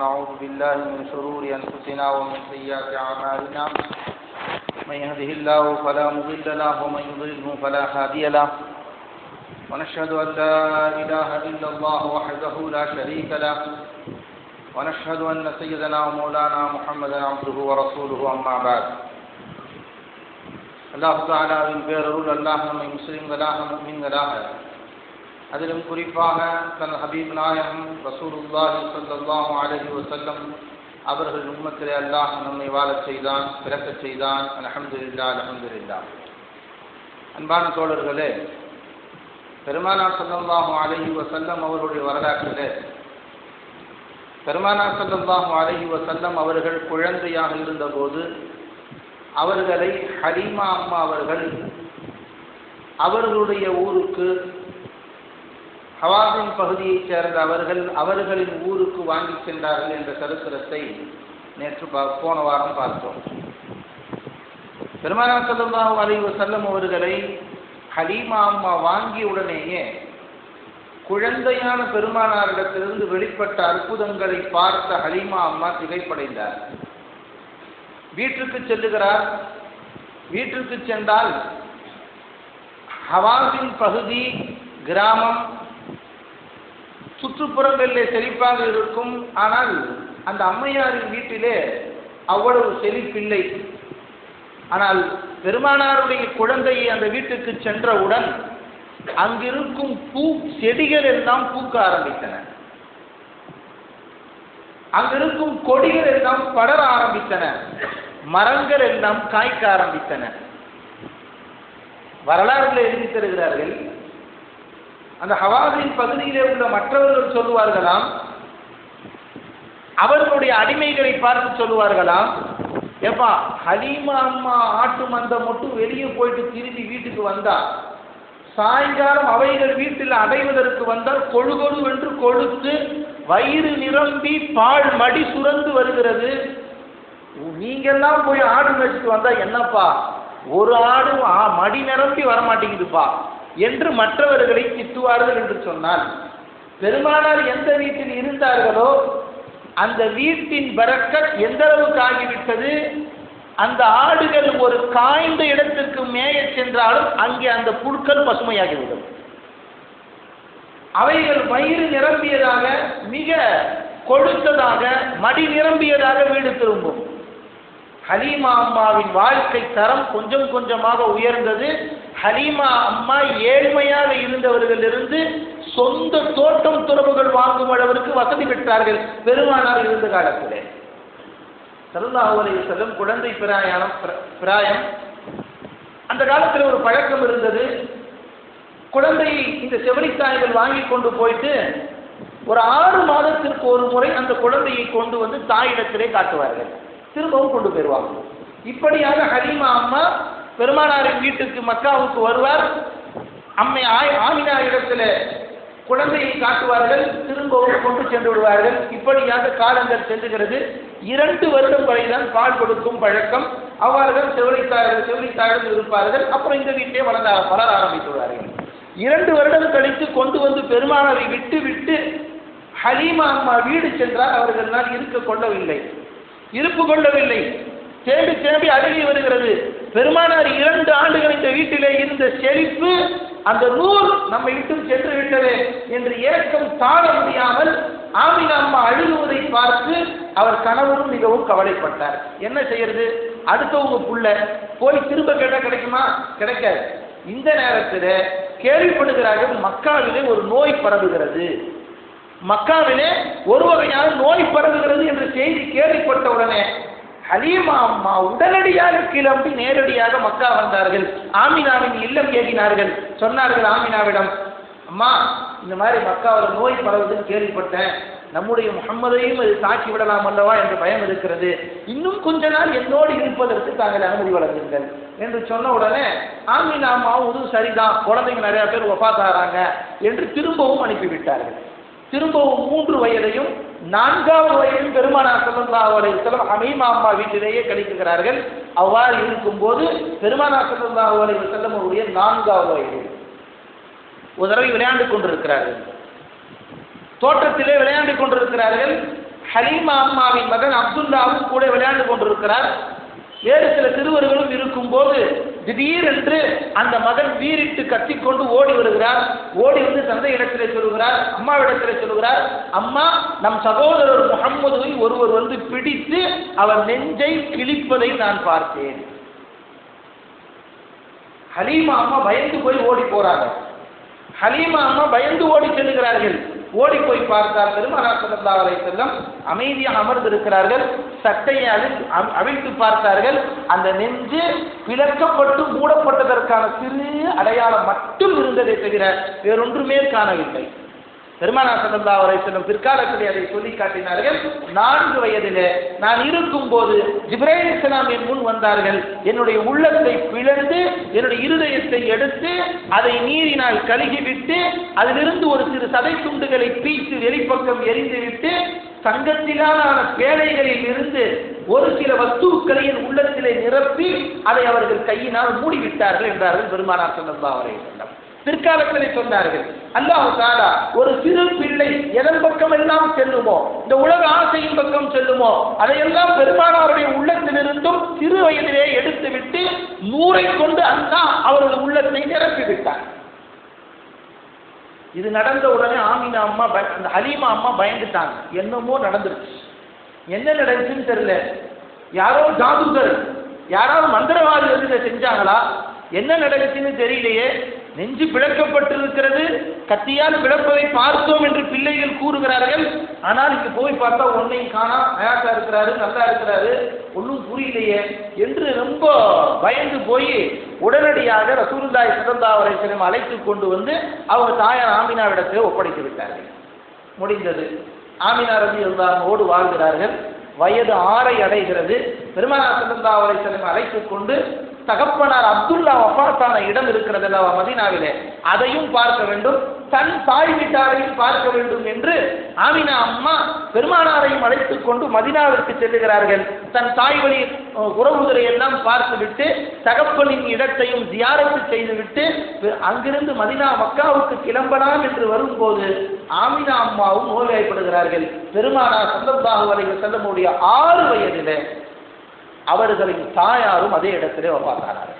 ونعوذ بالله من شرور أنفسنا ومن سيئات أعمالنا من يهده الله فلا مضل له ومن يضلله فلا هادي له ونشهد أن لا إله إلا الله وحده لا شريك له ونشهد أن سيدنا ومولانا محمدا عبده ورسوله أما بعد அல்லாஹ் தஆலாவின் பேரருள் அல்லாஹ் நம்மை முஸ்லிம்களாக முஃமின்களாக அதிலும் குறிப்பாக தன் ஹபீப் நாயகம் ரசூலுல்லாஹி ஸல்லல்லாஹு அலைஹி வஸல்லம் அவர்கள் உம்மத்திலே அல்லாஹ் நம்மை வாழச் செய்தான், பிறக்கச் செய்தான். அல்ஹம்துலில்லாஹ் அல்ஹம்துலில்லாஹ். அன்பான தோழர்களே, பெருமானார் ஸல்லல்லாஹு அலைஹி வஸல்லம் அவருடைய வரலாற்றிலே பெருமானார் ஸல்லல்லாஹு அலைஹி வஸல்லம் அவர்கள் குழந்தையாக இருந்தபோது அவர்களை ஹலீமா அம்மா அவர்கள் அவர்களுடைய ஊருக்கு ஹவாஸின் பகுதியைச் சேர்ந்த அவர்களின் ஊருக்கு வாங்கி சென்றார்கள் என்ற சரித்திரத்தை நேற்று போன வாரம் பார்த்தோம். பெருமானார் ஸல்லல்லாஹு அலைஹி வஸல்லம் அவர்களை ஹலீமா அம்மா வாங்கிய உடனேயே குழந்தையான பெருமானாரிடத்திலிருந்து வெளிப்பட்ட அற்புதங்களை பார்த்த ஹலீமா அம்மா திகைப்படைந்தார். வீட்டிற்கு செல்லுகிறார். வீட்டிற்கு சென்றால் ஹவாஸின் பகுதி கிராமம் சுற்றுப்புறங்களிலே செழிப்பாக இருக்கும். ஆனால் அந்த அம்மையாரின் வீட்டிலே அவ்வளவு செழிப்பில்லை. ஆனால் பெருமானாருடைய குழந்தையை அந்த வீட்டுக்கு சென்றவுடன் அங்கிருக்கும் செடிகள் எல்லாம் பூக்க ஆரம்பித்தன. அங்கிருக்கும் கொடிகள் எல்லாம் படர ஆரம்பித்தன. மரங்கள் எல்லாம் காய்க்க ஆரம்பித்தன. வரலாறுகளை எழுதி தருகிறார்கள். அந்த ஹவாஸின் பகுதியிலே உள்ள மற்றவர்கள் சொல்லுவார்களாம், அவர்களுடைய அடிமைகளை பார்த்து சொல்லுவார்களாம், ஏப்பா ஹலீமா அம்மா ஆட்டு மந்தம் மட்டும் வெளியே போயிட்டு திரும்பி வீட்டுக்கு வந்தா, சாயங்காலம் அவைகள் வீட்டில் அடைவதற்கு வந்தால் கொழு கொழு என்று கொழுத்து வயிறு நிரம்பி பால் மடி சுரந்து வருகிறது. நீங்கெல்லாம் போய் ஆடு மேய்ச்சிட்டு வந்தா என்னப்பா, ஒரு ஆடு மடி நிரம்பி வரமாட்டேங்குதுப்பா என்று மற்றவர்களை திட்டுவார்கள் என்று சொன்னால், பெருமானார் எந்த வீட்டில் இருந்தார்களோ அந்த வீட்டின் பரக்கத் எந்த அளவுக்கு ஆகிவிட்டது, அந்த ஆடுகள் ஒரு காய்ந்த இடத்திற்கு மேய சென்றாலும் அங்கே அந்த புற்கள் பசுமையாகிவிடும். அவைகள் வயிறு நிரம்பியதாக, மிக கொழுத்ததாக, மடி நிரம்பியதாக வீடு திரும்பும். ஹலீமா அம்மாவின் வாழ்க்கை தரம் கொஞ்சம் கொஞ்சமாக உயர்ந்தது. ஹலீமா அம்மா ஏழ்மையாக இருந்தவர்களிலிருந்து சொந்த தோட்டம் துறவுகள் வாங்கும் அளவிற்கு வசதி பெற்றார்கள் பெருமானார் இருந்த காலத்திலே. ஸல்லல்லாஹு அலைஹி வஸல்லம் குழந்தை பிராயம். அந்த காலத்தில் ஒரு பழக்கம் இருந்தது. குழந்தையை இந்த செவிலித்தாய்கள் வாங்கி கொண்டு போயிட்டு ஒரு 6 மாதத்திற்கு ஒரு முறை அந்த குழந்தையை கொண்டு வந்து தாயிடத்திலே காட்டுவார்கள், திரும்பவும் கொண்டு போயிடுவாங்க. இப்படியாக ஹலீமா அம்மா பெருமானாரின் வீட்டுக்கு மக்காவுக்கு வருவார். அம்மை ஆமினா இடத்துல குழந்தையை காட்டுவார்கள், திரும்பவும் கொண்டு சென்று விடுவார்கள். இப்படியாக காலங்கள் செல்லுகிறது. 2 வருடம் வரைதான் பால் கொடுக்கும் பழக்கம். அவ்வாறுதான் செவிலித்தாய்கள் இருப்பார்கள். அப்புறம் இந்த வீட்டிலே வளர ஆரம்பித்துள்ளார்கள். 2 வருடம் கழித்து கொண்டு வந்து பெருமானாரை விட்டு ஹலீமா அம்மா வீடு சென்றால் அவர்களால் இருப்பு கொள்ளவில்லை. தேம்பி அழுகி வருகிறது. பெருமானார் 2 ஆண்டுகள் இந்த வீட்டிலே இருந்த செழிப்பு, அந்த நூல் நம்மை விட்டு சென்று விட்டதே என்று ஏக்கம் தாழ முடியாமல் ஆமினா அம்மா அழுகுவதை பார்த்து அவர் கணவரும் மிகவும் கவலைப்பட்டார். என்ன செய்யறது, அடுத்தவங்க புள்ள போய் திரும்ப கேட்டால் கிடைக்குமா? கிடைக்காது. இந்த நேரத்தில் கேள்விப்படுகிறார்கள், மக்காவிலே ஒரு நோய் பரவுகிறது, மக்காவிலே ஒரு வகையான நோய் பரவுகிறது என்ற செய்தி கேள்விப்பட்டவுடனே ஹலீமா அம்மா உடனடியாக கிளம்பி நேரடியாக மக்கா வந்தார்கள். ஆமினாவின் இல்லம் ஏகினார்கள். சொன்னார்கள் ஆமினாவிடம், அம்மா இந்த மாதிரி மக்காவில் நோய் பரவுதுன்னு கேள்விப்பட்டேன், நம்முடைய முஹம்மதையும் அது தாக்கி விடலாம் அல்லவா என்ற பயம் இருக்கிறது, இன்னும் கொஞ்ச நாள் என்னோடு இருப்பதற்கு தாங்கள் அனுமதி வழங்குங்கள் என்று சொன்ன உடனே ஆமினா அம்மாவும் சரிதான், குழந்தைங்க நிறைய பேர் வஃபாத்தாகிறாங்க என்று திரும்பவும் அனுப்பிவிட்டார்கள். திரும்பவும் 3 வயதையும் 4வது வயதில் பெருமானார் ஸல்லல்லாஹு அலைஹி வஸல்லம் ஹலீமா அம்மா வீட்டிலேயே கழிக்கிறார்கள். அவ்வாறு இருக்கும்போது பெருமானார் ஸல்லல்லாஹு அலைஹி வஸல்லம் அவருடைய 4வது வயது ஒரு தடவை விளையாண்டு கொண்டிருக்கிறார்கள். தோட்டத்திலே விளையாண்டு கொண்டிருக்கிறார்கள். ஹலீமா அம்மாவின் மகன் அப்துல்லாவும் கூட விளையாண்டு கொண்டிருக்கிறார். வேறு சில சிறுவர்களும் இருக்கும்போது திடீரென்று அந்த மகன் வீறிட்டு கத்திக்கொண்டு ஓடி வருகிறார். ஓடி வந்து தந்தையிடத்திலே சொல்கிறார், அம்மாவிடத்திலே சொல்கிறார், அம்மா, நம் சகோதரர் முஹம்மதுவை ஒருவர் வந்து பிடித்து அவர் நெஞ்சை கிழிப்பதை நான் பார்த்தேன். ஹலீமா அம்மா பயந்து போய் ஓடி போறாங்க. ஹலீமா அம்மா பயந்து ஓடி செல்கிறார்கள். ஓடி போய் பார்த்தார் பெருமானார் ஸல்லல்லாஹு அலைஹி வஸல்லம் அமைதியாக அமர்ந்திருக்கிறார்கள். சட்டையை அவிழ்த்து பார்த்தார்கள். அந்த நெஞ்சு பிளக்கப்பட்டு மூடப்பட்டதற்கான சிறு அடையாளம் மட்டும் இருந்ததை தவிர வேறொன்றுமே காணவில்லை. பெருமானார் ஸல்லல்லாஹு அலைஹி வஸல்லம் பிற்காலத்தில் அதை சொல்லி காட்டினார்கள். 4 வயதிலே நான் இருக்கும்போது ஜிப்ரீல் அலைஹிஸ்ஸலாம் என் முன் வந்தார்கள். என்னுடைய உள்ளத்தை பிளந்து என்னுடைய இருதயத்தை எடுத்து அதை நீரினால் கழுகிவிட்டு அதிலிருந்து ஒரு சிறு சதை துண்டுகளை பீய்த்து வெளிப்பக்கம் எரிந்துவிட்டு சங்கத்திலான பேழைகளில் இருந்து ஒரு சில வஸ்துக்களை என் உள்ளத்திலே நிரப்பி அதை அவர்கள் கையினால் மூடிவிட்டார்கள் என்றார்கள் பெருமானார் ஸல்லல்லாஹு அலைஹி வஸல்லம். பிற்காலத்திலே சொன்னார்கள், அல்லாஹ் தஆலா ஒரு சிறு பிள்ளை எதன் பக்கம் எல்லாம் செல்லுமோ, இந்த உலக ஆசையின் பக்கம் செல்லுமோ, அதையெல்லாம் பெருமானாருடைய உள்ளத்திலிருந்தும் சிறு வயதிலே எடுத்துவிட்டு 100 கொண்டு அல்லாஹ் அவர்கள் உள்ளத்தை நிரப்பி விட்டார். இது நடந்த உடனே ஆமினா அம்மா அந்த ஹலீமா அம்மா பயந்துட்டாங்க. என்னமோ நடந்துருச்சு. என்ன நடந்துச்சுன்னு தெரியல. யாரோ ஜாதுகர், யாராவது மந்திரவாதி வந்து இதை செஞ்சாங்களா, என்ன நடந்துச்சுன்னு தெரியலையே. நெஞ்சு பிளக்கப்பட்டிருக்கிறது, கத்தியால் பிளப்பதை பார்த்தோம் என்று பிள்ளைகள் கூறுகிறார்கள். ஆனால் இங்கு போய் பார்த்தா ஒன்னையும் காணா, அயாசா இருக்கிறாரு, நல்லா இருக்கிறாரு, ஒன்றும் புரியலையே என்று ரொம்ப பயந்து போய் உடனடியாக ரசூலுல்லாஹி ஸல்லல்லாஹு அலைஹி வஸல்லம் அழைத்து கொண்டு வந்து அவங்க தாயார் ஆமினாவிடத்தில் ஒப்படைத்து விட்டார்கள். முடிந்தது. ஆமினா ரலியல்லாஹு அன்ஹோடு வாழ்கிறார்கள். வயது 6 அடைகிறது. பெருமானார் ஸல்லல்லாஹு அலைஹி வஸல்லம் அழைத்து கொண்டு தகப்பனார் அப்துல்லா வஃபாத்தான இடம் இருக்கிறது அல்லவா மதீனாவிலே, அதையும் பார்க்க வேண்டும், தன் தாய் வீட்டாரையும் பார்க்க வேண்டும் என்று ஆமினா அம்மா பெருமானாரையும் அழைத்துக் கொண்டு மதீனாவிற்கு செல்லுகிறார்கள். தன் தாய் வழி உறவுகளை எல்லாம் பார்த்துவிட்டு தகப்பனின் இடத்தையும் ஜியாரத்து செய்துவிட்டு அங்கிருந்து மதீனா மக்காவுக்கு கிளம்பலாம் என்று வரும்போது ஆமினா அம்மாவும் நோய்வாய்ப்படுகிறார்கள். பெருமானார் ஸல்லல்லாஹு அலைஹி வஸல்லமுடைய 6 வயதிலே அவர்களின் தாயாரும் அதே இடத்திலே வஃபாத்தானார்கள்.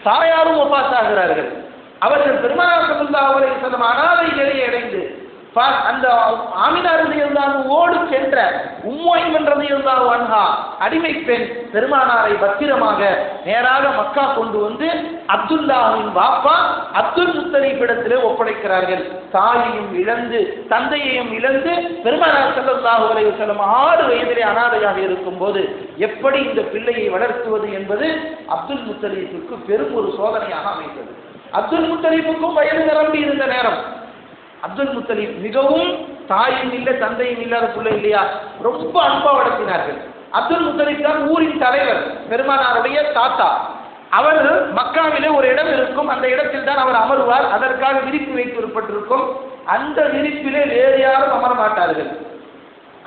தாயாரும் வஃபாத்தாகிறார்கள். அவர்கள் பெருமானார் ஸல்லல்லாஹு அலைஹி வஸல்லம் அனாதை நிலையை அடைந்து அந்த ஆமினா ரலியல்லாஹு ஓடு சென்ற உம்மு ஐமன் ரலியல்லாஹு அன்ஹா அடிமை பெண் பெருமானாரை பத்திரமாக நேராக மக்கா கொண்டு வந்து அப்துல்லாஹின் பாப்பா அப்துல் முத்தலிப் இடத்திலே ஒப்படைக்கிறார்கள். தாயையும் இழந்து தந்தையையும் இழந்து பெருமானார் ஸல்லல்லாஹு அலைஹி வஸல்லம் 6 வயதிலே அனாதையாக இருக்கும்போது எப்படி இந்த பிள்ளையை வளர்த்துவது என்பது அப்துல் முத்தலிப்புக்கு பெரும் ஒரு சோதனையாக அமைந்தது. அப்துல் முத்தலிப்புக்கும் வயது நிரம்பி இருந்த நேரம். அப்துல் முத்தலிப் மிகவும் தாயும் இல்லை தந்தையும் இல்லாத பிள்ளை இல்லையா, ரொம்ப அன்பா வளர்த்தினார்கள். அப்துல் முத்தலிப் தான் ஊரின் தலைவர், பெருமானாருடைய தாத்தா. அவர் மக்காவிலே ஒரு இடம் இருக்கும், அந்த இடத்தில் தான் அவர் அமருவார். அதற்காக விரிப்பு வைக்கப்பட்டிருக்கும். அந்த விரிப்பிலே வேறு யாரும் அமர மாட்டார்கள்.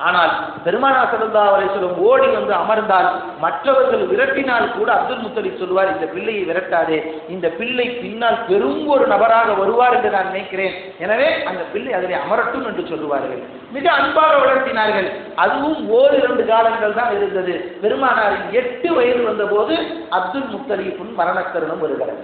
ஆனால் பெருமானார் ஸல்லல்லாஹு அலைஹி வஸல்லம் ஓடி வந்து அமர்ந்தால் மற்றவர்கள் விரட்டினால் கூட அப்துல் முத்தலிப் சொல்வார், இந்த பிள்ளையை விரட்டாதே, இந்த பிள்ளை பின்னால் பெரும் ஒரு நபராக வருவார் என்று நான் நினைக்கிறேன், எனவே அந்த பிள்ளை அதிலே அமரட்டும் என்று சொல்லுவார்கள். மிக அன்பாக வளர்த்தினார்கள். அதுவும் 1-2 காலங்கள் தான் இருந்தது. பெருமானாரின் 8 வயது வந்தபோது அப்துல் முத்தலிப்பின் மரணத்தருணம் வருகிறது.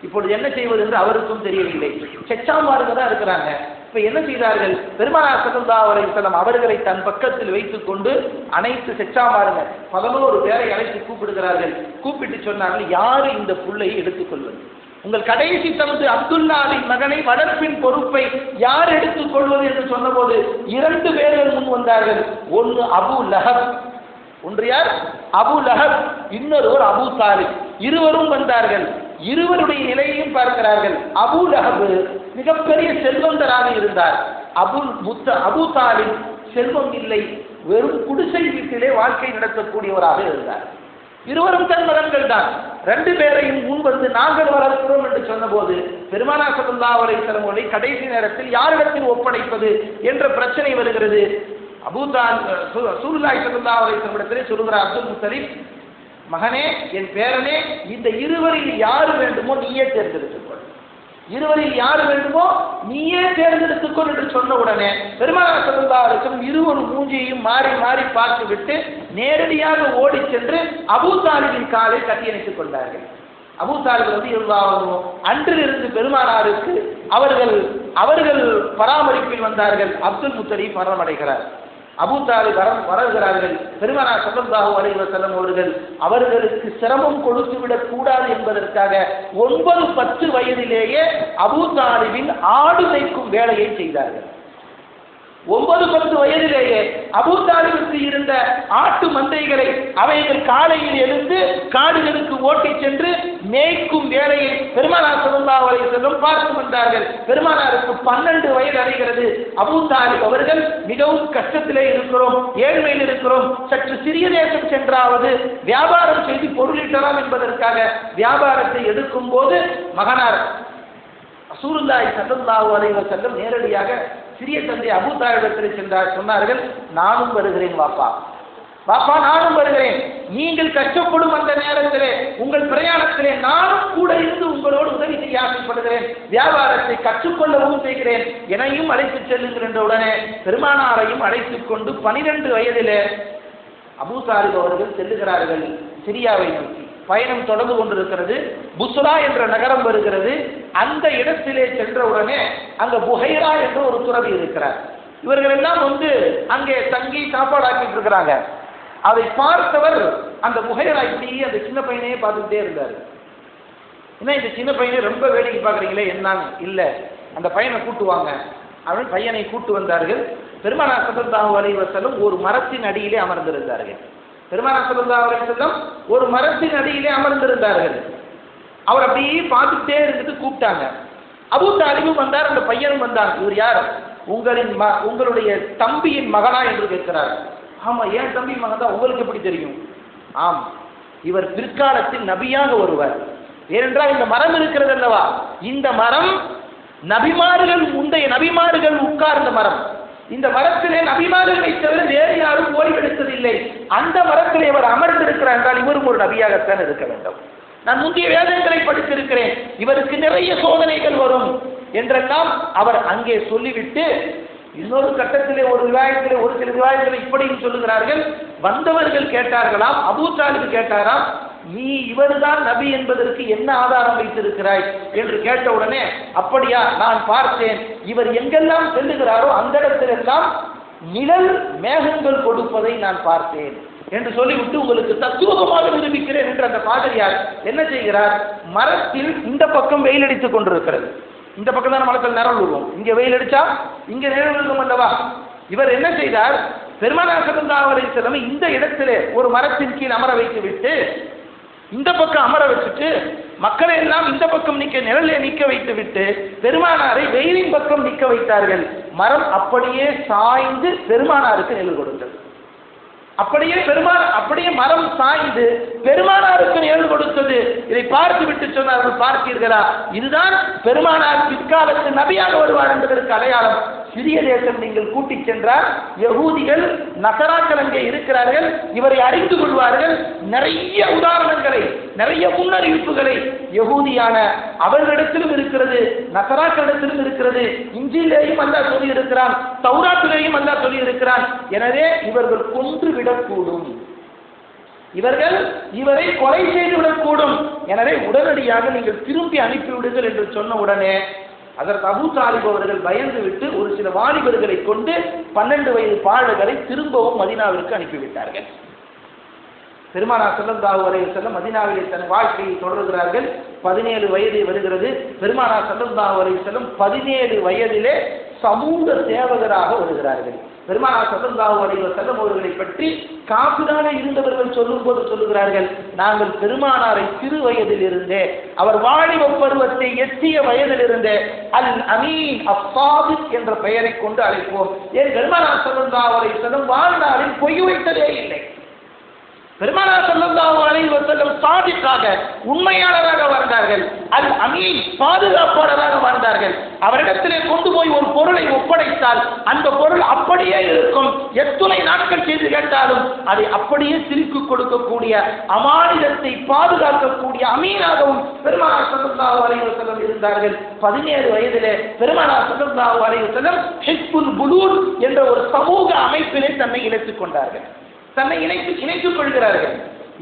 இப்பொழுது என்ன செய்வது என்று அவருக்கும் தெரியவில்லை. செச்சாமாருங்க தான் இருக்கிறாங்க. இப்ப என்ன செய்தார்கள், பெருமானார் ஸல்லல்லாஹு அலைஹி வஸல்லம் அவர்களை தன் பக்கத்தில் வைத்துக் கொண்டு அனைத்து செச்சாமாருங்க 11 பேரை அழைத்து கூப்பிடுகிறார்கள். கூப்பிட்டு சொன்னார்கள், யாரு இந்த புள்ளையை எடுத்துக்கொள்வது, உங்கள் கடைசி தனது அப்துல்லாவின் மகனை வளர்ப்பின் பொறுப்பை யார் எடுத்துக் கொள்வது என்று சொன்னபோது 2 பேர்கள் முன் வந்தார்கள். ஒன்று அபு லஹப், ஒன்று யார், அபு லஹப், இன்னொருவர் அபு தாலிப். இருவரும் வந்தார்கள். இருவருடைய நிலையையும் பார்க்கிறார்கள். அபு லஹப் மிகப்பெரிய செல்வந்தராக இருந்தார். அபு தாலிப் செல்வம் இல்லை, வெறும் குடிசை வீட்டிலே வாழ்க்கை நடத்தக்கூடியவராக இருந்தார். இருவரும் தன் மகன்கள் தான். 2 பேரையும் முன் வந்து நாங்கள் வளர்க்கிறோம் என்று சொன்னபோது பெருமானார் ஸல்லல்லாஹு அலைஹி வஸல்லம் கடைசி நேரத்தில் யாரிடத்தில் ஒப்படைப்பது என்ற பிரச்சனை வருகிறது. ரசூலுல்லாஹி ஸல்லல்லாஹு அலைஹி வஸல்லம் இடத்திலே சொல்கிறார் அப்துல் முத்தலிப், மகனே, என் பேரனே, இந்த இருவரில் யாரு வேண்டுமோ நீயே தேர்ந்தெடுத்துக்கொள். இருவரில் யார் வேண்டுமோ நீயே தேர்ந்தெடுத்துக்கொள் என்று சொன்ன உடனே பெருமானார் ஸல்லல்லாஹு அலைஹி வஸல்லம் இருவரும் மூஞ்சியையும் மாறி மாறி பார்த்து விட்டு நேரடியாக ஓடி சென்று அபூ தாலிபின் காலை கட்டியணைத்துக் கொண்டார்கள். அபூ தாலிப் ரலியல்லாஹு அன்ஹு அன்றிலிருந்து பெருமானாருக்கு அவர்கள் பராமரிப்பில் வந்தார்கள். அப்துல் முத்தலிப் மரணமடைகிறார். அபூ தாலிப் வருகிறார்கள். பெருமானார் ஸல்லல்லாஹு அலைஹி வஸல்லம் அவர்களுக்கு சிரமம் கொடுத்து விடக் கூடாது என்பதற்காக 9-10 வயதிலேயே அபூ தாலிபின் ஆடு மேய்க்கும் வேலையை செய்தார்கள். 9-10 வயதிலேயே அபூ தாலிபுக்கு இருந்த ஆட்டு மந்தைகளை அவைகள் காலையில் எழுந்து காடுகளுக்கு ஓட்டிச் சென்று மேய்க்கும் வேலையை பெருமானார் ஸல்லல்லாஹு அலைஹி வஸல்லம் பார்த்து வந்தார்கள். பெருமானாருக்கு 12 வயது அடைகிறது. அபூ தாலிப் அவர்கள் மிகவும் கஷ்டத்திலே இருக்கிறோம், ஏழ்மையில் இருக்கிறோம், சற்று சிறிய தேசம் சென்றாவது வியாபாரம் செய்து பொருளீட்டலாம் என்பதற்காக வியாபாரத்தை எடுக்கும் போது மகனார் ரசூலுல்லாஹி ஸல்லல்லாஹு அலைஹி வஸல்லம் நேரடியாக சிறிய தந்தை அபூ தாலிபிடத்தில் சென்றார். சொன்னார்கள், நானும் வருகிறேன் வாப்பா, நானும் வருகிறேன். நீங்கள் கஷ்டப்படும் அந்த நேரத்திலே உங்கள் பிரயாணத்திலே நானும் கூட இருந்து உங்களோடு உதவி செய்ய ஆசைப்படுகிறேன், வியாபாரத்தை கற்றுக்கொள்ளவும் செய்கிறேன், என்னையும் அழைத்துச் செல்லுங்கள் என்ற உடனே பெருமானாரையும் அழைத்துக் கொண்டு 12 வயதிலே அபூ தாலிப் அவர்கள் செல்லுகிறார்கள் சிரியாவை நோக்கி. பயணம் தொடர்ந்து கொண்டிருக்கிறது. புஸ்ரா என்ற நகரம் வருகிறது. அந்த இடத்திலே சென்றவுடனே அங்க புகைரா என்ற ஒரு துறவி இருக்கிறார். இவர்கள் எல்லாம் அங்கே தங்கி சாப்பாடு ஆக்கிட்டு இருக்கிறாங்க. அதை பார்த்தவர் அந்த புகைரா இப்படியே அந்த சின்ன பையனையே பார்த்துக்கிட்டே இருந்தார். ஏன்னா இந்த சின்ன பையனை ரொம்ப வேடிக்கை பார்க்குறீங்களே என்னன்னு இல்லை, அந்த பையனை கூட்டுவாங்க. அவன் பையனை கூட்டு வந்தார்கள். பெருமானார் ஸல்லல்லாஹு அலைஹி வஸல்லம் ஒரு மரத்தின் அடியிலே அமர்ந்திருந்தார்கள். பெருமானார் ஸல்லல்லாஹு அலைஹி வஸல்லம் ஒரு மரத்தின் அடியிலே அமர்ந்திருந்தார்கள். அவர் அப்படியே பார்த்துட்டே இருந்துட்டு கூப்பிட்டாங்க. அபூ தாலிபும் வந்தார், அந்த பையனும் வந்தார். இவர் யார்? உங்களுடைய தம்பியின் மகனா என்று கேட்கிறார். ஆமா, ஏன் தம்பி மகன் தான், உங்களுக்கு எப்படி தெரியும்? ஆம், இவர் பிற்காலத்தில் நபியாக வருவார். ஏனென்றால் இந்த மரம் இருக்கிறது அல்லவா, இந்த மரம் நபிமார்கள் முந்தைய நபிமார்கள் உட்கார்ந்த மரம். இந்த மரத்திலே நபிமார்களை தவிர வேறு யாரும் ஓய்வெடுத்ததில்லை. அந்த மரத்திலே அவர் அமர்ந்திருக்கிறார் என்றால் இவரும் ஒரு நபியாகத்தான் இருக்க வேண்டும். நான் முந்தைய வேதங்களை படித்திருக்கிறேன், இவருக்கு நிறைய சோதனைகள் வரும் என்றெல்லாம் அவர் அங்கே சொல்லிவிட்டு இன்னொரு கட்டத்திலே ஒரு சில விவாதத்திலே இப்படியும் சொல்லுகிறார்கள். வந்தவர்கள் கேட்டார்களாம், அபூ தாலிப் கேட்டாராம், நீ இவர்தான் நபி என்பதற்கு என்ன ஆதாரம் வைத்திருக்கிறாய் என்று கேட்டவுடனே, அப்படியா, நான் பார்த்தேன், இவர் எங்கெல்லாம் செல்லுகிறாரோ அந்த இடத்திலெல்லாம் நிழல் மேகங்கள் கொடுப்பதை நான் பார்த்தேன் என்று சொல்லிவிட்டு உங்களுக்கு தத்துவமாக நிரூபிக்கிறேன் என்று அந்த பாதிரியார் என்ன செய்கிறார்? மரத்தில் இந்த பக்கம் வெயில் அடித்துக் கொண்டிருக்கிறது, இந்த பக்கம் தான் மரத்தில் நிழல் விழுவும், இங்கே வெயில் அடிச்சா இங்கே நிழல் விழுகும் அல்லவா. இவர் என்ன செய்தார்? பெருமானார் ஸல்லல்லாஹு அலைஹி வஸல்லம் இந்த இடத்திலே ஒரு மரத்தின் கீழ் அமர வைத்து விட்டு இந்த பக்கம் அமர வச்சுட்டு மக்களை எல்லாம் இந்த பக்கம் நிழலே நிற்க வைத்து விட்டு பெருமானாரை வெயிலின் பக்கம் நிற்க வைத்தார்கள். மரம் அப்படியே சாய்ந்து பெருமானாருக்கு நிழல் கொடுத்தது. அப்படியே மரம் சாய்ந்து பெருமானாருக்கு நிழல் கொடுத்தது. இதை பார்த்து விட்டு சொன்னார்கள், பார்த்தீர்களா, இதுதான் பெருமானார் பிற்காலத்து நபியாக வருவார் என்பதற்கு அடையாளம். சிறிய தேசம் நீங்கள் கூட்டிச் சென்றால் யகூதிகள் நசராக்கள் அங்கே இருக்கிறார்கள், இவரை அறிந்து கொள்வார்கள். நிறைய உதாரணங்களை, நிறைய முன்னறிவிப்புகளை யகூதியான அவர்களிடத்திலும் இருக்கிறது, நசராக்களிடத்திலும் இருக்கிறது. இஞ்சிலேயும் அல்லாஹ் சொல்லி இருக்கிறான், தௌராத்திலேயும் அல்லாஹ் சொல்லி இருக்கிறான். எனவே இவர்கள் கொன்று விடக்கூடும், இவரை கொலை செய்து விடக்கூடும். எனவே உடனடியாக நீங்கள் திரும்பி அனுப்பிவிடுங்கள் என்று சொன்ன உடனே அதற்கு அபூ தாலிப் அவர்கள் பயந்து விட்டு ஒரு சில வாலிபர்களை கொண்டு 12 வயது பாலகரை திரும்பவும் மதீனாவிற்கு அனுப்பிவிட்டார்கள். பெருமானார் ஸல்லல்லாஹு அலைஹி வஸல்லம் மதீனாவிலே தன் வாழ்க்கையை தொடர்கிறார்கள். 17 வயது வருகிறது. பெருமானார் ஸல்லல்லாஹு அலைஹி வஸல்லம் 17 வயதிலே சமூக சேவகராக வருகிறார்கள். பெருமானார் ஸல்லல்லாஹு அலைஹி வஸல்லம் அவர்களை பற்றி காபிராக இருந்தவர்கள் சொல்லும் போது சொல்லுகிறார்கள், நாங்கள் பெருமானாரை சிறு வயதிலிருந்தே, அவர் வாலிப பருவத்தை எட்டிய வயதிலிருந்தே அல் அமீன் அஸ்ஸாதிக் என்ற பெயரை கொண்டு அழைப்போம். ஏன் பெருமானார் ஸல்லல்லாஹு அலைஹி வஸல்லம் வாழ்நாளில் பொய் வைத்ததே இல்லை. பெருமானார் ஸல்லல்லாஹு அலைஹி வஸல்லம் சாதிக்காக உண்மையாளராக வாழ்ந்தார்கள். அல் அமீன் பாதுகாப்பாளராக வாழ்ந்தார்கள். அவரிடத்திலே கொண்டு போய் ஒரு பொருளை ஒப்படைத்தால் அந்த பொருள் அப்படியே இருக்கும். எத்தனை நாட்கள் செய்து கேட்டாலும் அதை அப்படியே திருப்பி கொடுக்கக்கூடிய அமானிதத்தை பாதுகாக்கக்கூடிய அமீனாகவும் பெருமானார் ஸல்லல்லாஹு அலைஹி வஸல்லம் இருந்தார்கள். 17 வயதிலே பெருமானார் ஸல்லல்லாஹு அலைஹி வஸல்லம் ஹிஸ்புல் புலூர் என்ற ஒரு சமூக அமைப்பிலே தன்னை இணைத்துக் கொண்டார்கள். தன்னை இணைத்துக் கொள்கிறார்கள்.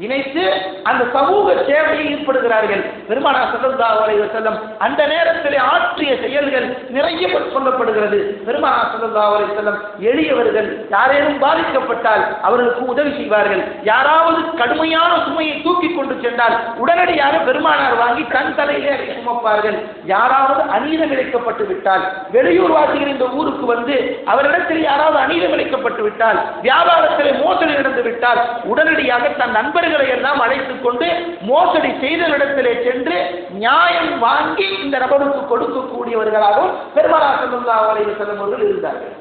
இணைத்து அந்த சமூக சேவையை ஈடுபடுகிறார்கள். பெருமானார் ஸல்லல்லாஹு அலைஹி வஸல்லம் அந்த நேரத்தில் ஆற்றிய செயல்கள் நிறைய சொல்லப்படுகிறது. பெருமானார் ஸல்லல்லாஹு அலைஹி வஸல்லம் எளியவர்கள் யாரேனும் பாதிக்கப்பட்டால் அவர்களுக்கு உதவி செய்வார்கள். யாராவது கடுமையான சுமையை தூக்கி கொண்டு சென்றால் உடனடியாக பெருமானார் வாங்கி தன் தலையிலே சுமப்பார்கள். யாராவது அநீதம் இழைக்கப்பட்டு விட்டால், வெளியூர் வாசிகள் இந்த ஊருக்கு வந்து அவரிடத்தில் யாராவது அநீதம் இழைக்கப்பட்டு விட்டால், வியாபாரத்தில் மோசடி நடந்து விட்டால் உடனடியாக தன் நண்பர்களை எல்லாம் அழைத்துக் கொண்டு மோசடி செய்தவரிடத்திலே சென்று நியாயம் வாங்கி இந்த நபருக்கு கொடுக்கக்கூடியவர்களாகவும் பெருமானார் ஸல்லல்லாஹு அலைஹி வஸல்லம் அவர்கள் இருந்தார்கள்.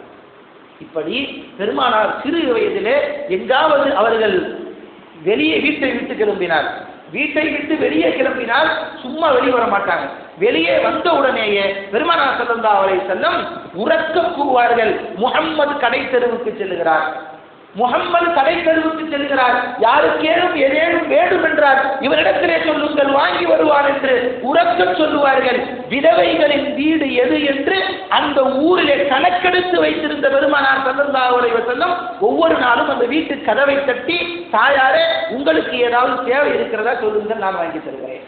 இப்படி பெருமானார் சிறு வயதிலே எங்காவது அவர்கள் வெளியே வீட்டை விட்டு கிளம்பினார். வீட்டை விட்டு வெளியே கிளம்பினால் சும்மா வெளியே வர மாட்டாங்க. வெளியே வந்த உடனேயே பெருமானார் ஸல்லல்லாஹு அலைஹி வஸல்லம் உரக்க கூறுவார்கள், முஹம்மது கடை தெருவுக்கு செல்கிறார், முஹம்மது கடை தெருவுக்கு செல்கிறார், யாருக்கேனும் ஏதேனும் வேண்டும் என்றால் இவரிடத்திலே சொல்லுங்கள் வாங்கி வருவார் என்று உரக்க சொல்லுவார்கள். விதவைகளின் வீடு எது என்று அந்த ஊரிலே கணக்கெடுத்து வைத்திருந்த பெருமானார் ஸல்லல்லாஹு அலைஹி வஸல்லம் ஒவ்வொரு நாளும் அந்த வீட்டு கதவை தட்டி, தாயாரே உங்களுக்கு ஏதாவது தேவை இருக்கிறதா சொல்லுங்கள், நான் வாங்கி தருகிறேன்.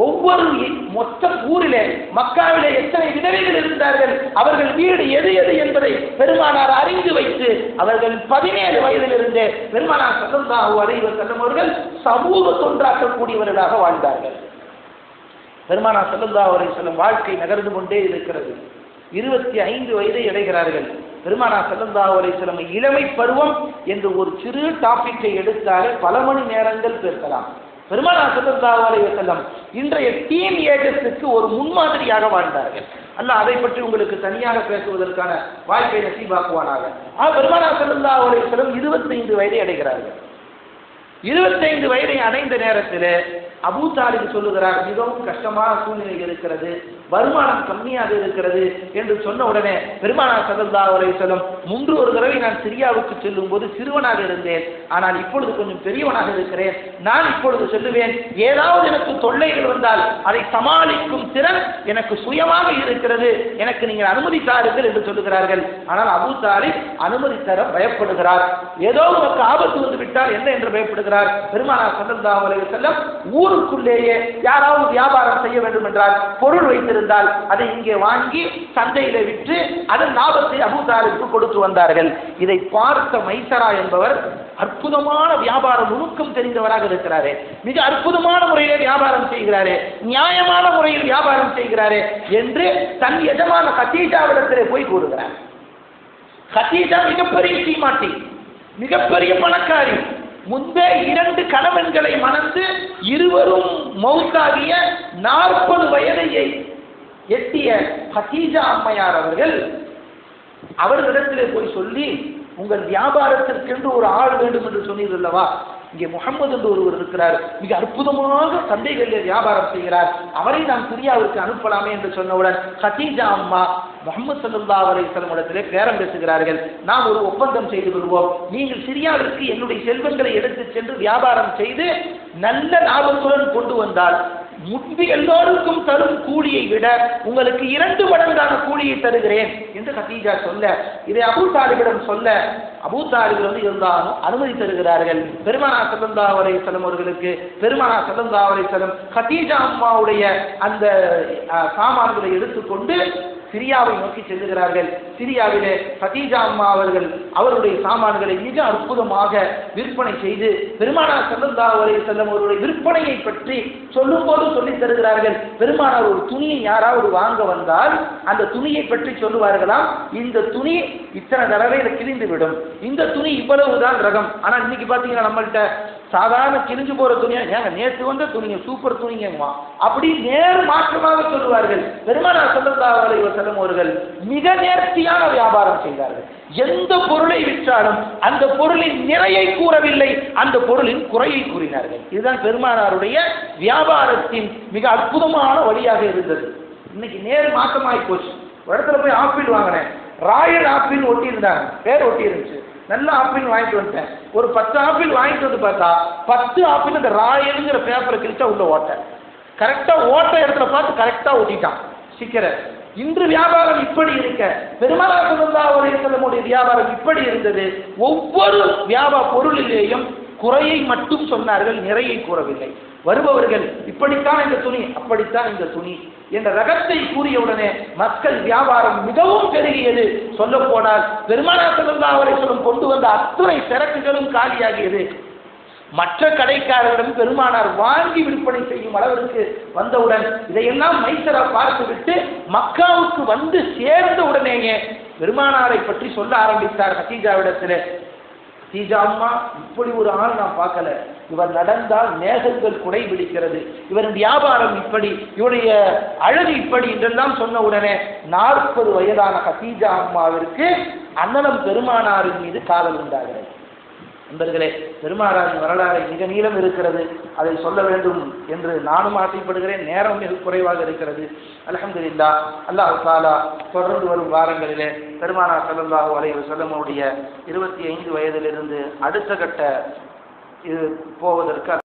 ஒவ்வொரு மொத்த ஊரிலே மக்காவிலே எத்தனை விதவைகள் இருந்தார்கள், அவர்கள் வீடு எது எது என்பதை பெருமானார் அறிந்து வைத்து அவர்கள் 17 வயதிலிருந்தே பெருமானார் ஸல்லல்லாஹு அலைஹி வஸல்லம் அவர்கள் சமூக தொண்டாற்றக்கூடியவர்களாக வாழ்ந்தார்கள். பெருமானார் ஸல்லல்லாஹு அலைஹி வஸல்லம் வாழ்க்கை நகர்ந்து கொண்டே இருக்கிறது. 25 வயதை அடைகிறார்கள். பெருமானார் ஸல்லல்லாஹு அலைஹி வஸல்லம் இளமை பருவம் என்று ஒரு சிறு டாபிக்கை எடுத்தாலே பல மணி நேரங்கள் பேசலாம். பெருமானார் ஸல்லல்லாஹு அலைஹி வஸல்லம் இன்றைய டீன் ஏஜர்ஸுக்கு ஒரு முன்மாதிரியாக வாழ்ந்தார்கள். அல்லாஹ் அதை பற்றி உங்களுக்கு தனியாக பேசுவதற்கான வாய்ப்பை நசீபாக்குவானாக. பெருமானார் ஸல்லல்லாஹு அலைஹி வஸல்லம் 25 வயதை அடைகிறார்கள். 25 வயதை அடைந்த நேரத்தில் அபூ தாலிப் சொல்லுகிறார், மிகவும் கஷ்டமான சூழ்நிலை இருக்கிறது, வருமானம் கம்மியாக இருக்கிறது என்று சொன்ன உடனே பெருமானார் ஸல்லல்லாஹு அலைஹி வஸல்லம் முன்பு ஒரு தடவை நான் சிரியாவுக்கு செல்லும் போது சிறுவனாக இருந்தேன், ஆனால் இப்பொழுது கொஞ்சம் பெரியவனாக இருக்கிறேன், நான் இப்பொழுது சொல்லுவேன், ஏதாவது எனக்கு தொல்லைகள் வந்தால் அதை சமாளிக்கும் திறன் எனக்கு சுயமாக இருக்கிறது, எனக்கு நீங்கள் அனுமதி தாருங்கள் என்று சொல்லுகிறார்கள். ஆனால் அபூ தாலிப் அனுமதி தர பயப்படுகிறார். ஏதோ உனக்கு ஆபத்து வந்து விட்டால் என்ன என்று பயப்படுகிறார். பெருமானார் ஸல்லல்லாஹு அலைஹி வஸல்லம் ஊருக்குள்ளேயே யாராவது வியாபாரம் செய்ய வேண்டும் என்றால் பொருள் வைத்திருந்தால் அதை இங்கே வாங்கி சந்தையில விற்று அதன் லாபத்தை அபூ தாலிபுக்கு கொடுத்து வந்தார்கள். இதை பார்த்த மைசரா என்பவர் அற்புதமான வியாபார நுணுக்கம் தெரிந்தவராக இருக்கிறாரே, மிக அற்புதமான முறையில் வியாபாரம் செய்கிறாரே, நியாயமான முறையில் வியாபாரம் செய்கிறாரே என்று தன் எஜமான கதீஜாவிடத்திலே போய் கூறுகிறார். கதீஜா மிகப்பெரிய சீமாட்டி, மிகப்பெரிய பணக்காரி, முன்பே 2 கணவன்களை மணந்து இருவரும் மௌத்தாகிய 40 வயதை எட்டிய கதீஜா அம்மையார் அவர்களிடத்திலே போய் சொல்லி, உங்கள் வியாபாரத்திற்கென்று ஒரு ஆள் வேண்டும் என்று சொன்னீர்கள் அல்லவா, இங்கே முஹம்மது என்று ஒருவர் இருக்கிறார், மிக அற்புதமாக சந்தைகளில் வியாபாரம் செய்கிறார், அவரை நாம் சிரியாவிற்கு அனுப்பலாமே என்று சொன்னவுடன் கதீஜா அம்மா முஹம்மது ஸல்லல்லாஹு அலைஹி வஸல்லம் இடத்திலே பேரம் பேசுகிறார்கள். நாம் ஒரு ஒப்பந்தம் செய்து கொள்வோம், நீங்கள் சிரியாவிற்கு என்னுடைய செல்வங்களை எடுத்துச் சென்று வியாபாரம் செய்து நல்ல லாபத்துடன் கொண்டு வந்தால் முன்பு எல்லோருக்கும் தரும் கூலியை விட உங்களுக்கு 2 மடங்கான கூலியை தருகிறேன் என்று கதீஜா சொல்ல, இதை அபூ தாலிபிடம் சொல்ல, அபூ தாலிப் இருந்தாலும் அனுமதி தருகிறார்கள். பெருமானார் ஸல்லல்லாஹு அலைஹி வஸல்லம் அவர்களுக்கு பெருமானார் ஸல்லல்லாஹு அலைஹி வஸல்லம் கதீஜா அம்மாவுடைய அந்த சாமான்களை எடுத்துக்கொண்டு சிரியாவை நோக்கி செல்லுகிறார்கள். சிரியாவிலே கதீஜா அம்மா அவருடைய சாமான்களை மிக அற்புதமாக விற்பனை செய்து பெருமானார் ஸல்லல்லாஹு அலைஹி வஸல்லம் அவருடைய விற்பனையை பற்றி சொல்லும் போது சொல்லித் தருகிறார்கள். பெருமானார் ஒரு துணியை யாராவது வாங்க வந்தால் அந்த துணியை பற்றி சொல்லுவார்களாம், இந்த துணி இத்தனை தடவை கிழிந்து விடும், இந்த துணி இவ்வளவுதான் ரகம். ஆனால் இன்னைக்கு பார்த்தீங்கன்னா நம்மள்கிட்ட சாதாரண கிழிஞ்சு போற துணியா, ஏங்க நேற்று வந்த துணிங்க சூப்பர் துணிங்கம்மா அப்படி நேர் மாற்றமாக சொல்லுவார்கள். பெருமானார் ஸல்லல்லாஹு அலைஹி வஸல்லம் அவர்கள் மிக நேர்த்தியான வியாபாரம் செய்தார்கள். எந்த பொருளை விற்றாலும் அந்த பொருளின் நிறையை கூறவில்லை, அந்த பொருளின் குறையை கூறினார்கள். இதுதான் பெருமானாருடைய வியாபாரத்தின் மிக அற்புதமான வழியாக இருந்தது. இன்னைக்கு நேர் மாற்றமாகி போச்சு. ஒரு இடத்துல போய் ஆப்பிள் வாங்கினேன், ராயல் ஆப்பிள் ஒட்டி இருந்தாங்க, பேர் ஒட்டி இருந்துச்சு. நல்ல ஆப்பிள் வாங்கிட்டு வந்துட்டேன். ஒரு 10 ஆப்பிள் வாங்கிட்டு வந்து பார்த்தா 10 ஆப்பிள் இந்த ராயலுங்கிற பேப்பரை கிழிச்சா உள்ள ஓட்டை. கரெக்டா ஓட்டை இடத்துல பார்த்து கரெக்டா ஒட்டிட்டான் ஸ்டிக்கரை. இன்று வியாபாரம் இப்படி இருக்க, பெருமானார் ஸல்லல்லாஹு அலைஹி வஸல்லம் வியாபாரம் இப்படி இருந்தது. ஒவ்வொரு பொருளிலேயும் குறையை மட்டும் சொன்னார்கள், நிறையை கூறவில்லை. வருபவர்கள் இப்படித்தான் இந்த துணி, அப்படித்தான் இந்த துணி என்ற ரகத்தை கூறியவுடனே மக்கள் வியாபாரம் மிகவும் பெருகியது. சொல்ல போனால் பெருமானார் ஸல்லல்லாஹு அலைஹி வஸல்லம் கொண்டு வந்த அத்தனை சரக்குகளும் காலியாகியது. மற்ற கடைக்காரர்களிடம் பெருமானார் வாங்கி விற்பனை செய்யும் அளவிற்கு வந்தவுடன் இதையெல்லாம் மைசரா பார்த்துவிட்டு மக்காவுக்கு வந்து சேர்ந்த உடனேயே பெருமானாரை பற்றி சொல்ல ஆரம்பித்தார் ஹதீஜாவிடத்தில். ஹதீஜா அம்மா, இப்படி ஒரு ஆள் நான் பார்க்கல, இவர் நடந்தால் மேகங்கள் குடை பிடிக்கிறது, இவரின் வியாபாரம் இப்படி, இவருடைய அழகு இப்படி என்றெல்லாம் சொன்ன உடனே 40 வயதான ஹதீஜா அம்மாவிற்கு அண்ணலம் பெருமானாரின் மீது காதல் உண்டாகிறது. நண்பர்களே, பெருமானாரின் வரலாறு மிக நீளம் இருக்கிறது, அதை சொல்ல வேண்டும் என்று நானும் ஆசைப்படுகிறேன். நேரம் மிக குறைவாக இருக்கிறது. அல்ஹம்துலில்லாஹ், அல்லாஹ் தஆலா தொடர்ந்து வரும் வாரங்களிலே பெருமானார் ஸல்லல்லாஹு அலைஹி வஸல்லம் 25 வயதிலிருந்து அடுத்த கட்ட போவதற்கு